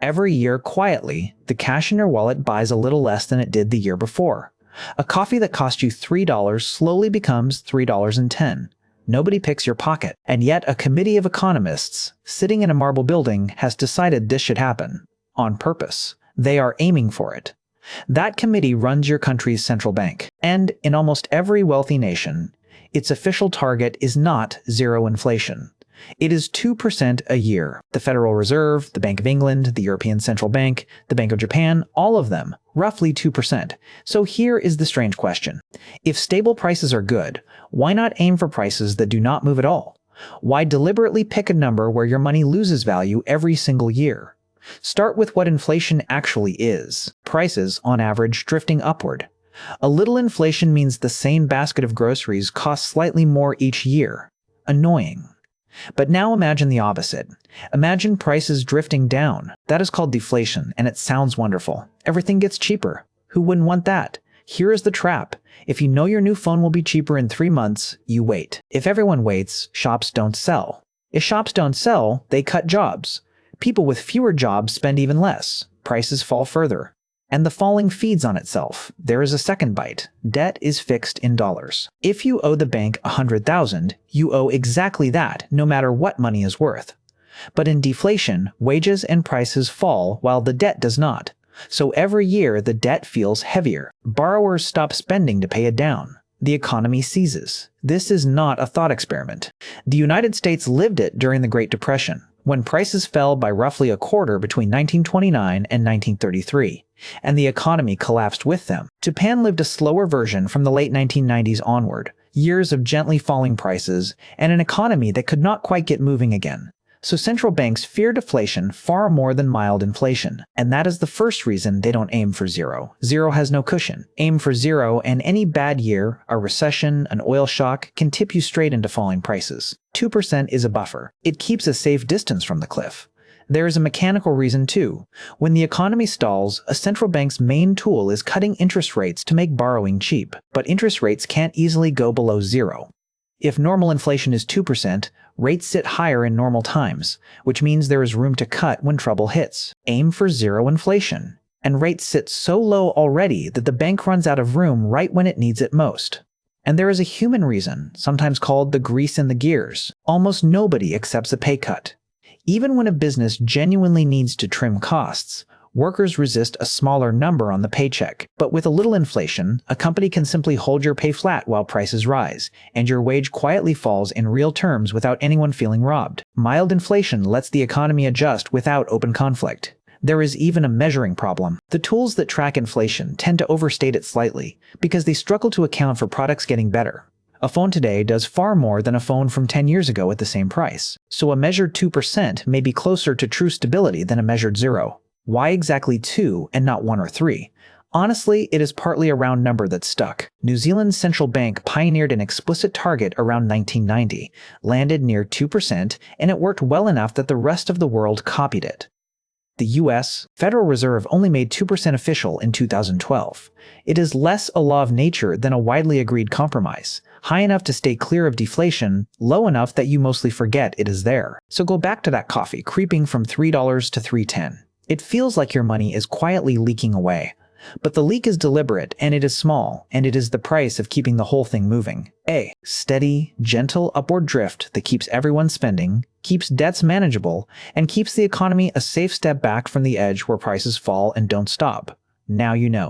Every year, quietly, the cash in your wallet buys a little less than it did the year before. A coffee that cost you $3 slowly becomes $3.10. Nobody picks your pocket, and yet a committee of economists, sitting in a marble building, has decided this should happen. On purpose. They are aiming for it. That committee runs your country's central bank, and in almost every wealthy nation, its official target is not zero inflation. It is 2% a year. The Federal Reserve, the Bank of England, the European Central Bank, the Bank of Japan, all of them, roughly 2%. So here is the strange question. If stable prices are good, why not aim for prices that do not move at all? Why deliberately pick a number where your money loses value every single year? Start with what inflation actually is. Prices, on average, drifting upward. A little inflation means the same basket of groceries costs slightly more each year. Annoying. But now imagine the opposite. Imagine prices drifting down. That is called deflation, and it sounds wonderful. Everything gets cheaper. Who wouldn't want that? Here is the trap. If you know your new phone will be cheaper in 3 months, you wait. If everyone waits, shops don't sell. If shops don't sell, they cut jobs. People with fewer jobs spend even less. Prices fall further. And the falling feeds on itself. There is a second bite. Debt is fixed in dollars. If you owe the bank $100,000, you owe exactly that, no matter what money is worth. But in deflation, wages and prices fall while the debt does not. So every year the debt feels heavier. Borrowers stop spending to pay it down. The economy seizes. This is not a thought experiment. The United States lived it during the Great Depression, when prices fell by roughly a quarter between 1929 and 1933. And the economy collapsed with them. Japan lived a slower version from the late 1990s onward, years of gently falling prices, and an economy that could not quite get moving again. So central banks fear deflation far more than mild inflation, and that is the first reason they don't aim for zero. Zero has no cushion. Aim for zero, and any bad year, a recession, an oil shock, can tip you straight into falling prices. 2% is a buffer. It keeps a safe distance from the cliff. There is a mechanical reason too. When the economy stalls, a central bank's main tool is cutting interest rates to make borrowing cheap. But interest rates can't easily go below zero. If normal inflation is 2%, rates sit higher in normal times, which means there is room to cut when trouble hits. Aim for zero inflation. And rates sit so low already that the bank runs out of room right when it needs it most. And there is a human reason, sometimes called the grease in the gears. Almost nobody accepts a pay cut. Even when a business genuinely needs to trim costs, workers resist a smaller number on the paycheck. But with a little inflation, a company can simply hold your pay flat while prices rise, and your wage quietly falls in real terms without anyone feeling robbed. Mild inflation lets the economy adjust without open conflict. There is even a measuring problem. The tools that track inflation tend to overstate it slightly, because they struggle to account for products getting better. A phone today does far more than a phone from 10 years ago at the same price. So a measured 2% may be closer to true stability than a measured 0. Why exactly 2 and not 1 or 3? Honestly, it is partly a round number that stuck. New Zealand's central bank pioneered an explicit target around 1990, landed near 2%, and it worked well enough that the rest of the world copied it. The U.S. Federal Reserve only made 2% official in 2012. It is less a law of nature than a widely agreed compromise, high enough to stay clear of deflation, low enough that you mostly forget it is there. So go back to that coffee creeping from $3 to $3.10. It feels like your money is quietly leaking away. But the leak is deliberate, and it is small, and it is the price of keeping the whole thing moving. A steady, gentle upward drift that keeps everyone spending, keeps debts manageable, and keeps the economy a safe step back from the edge where prices fall and don't stop. Now you know.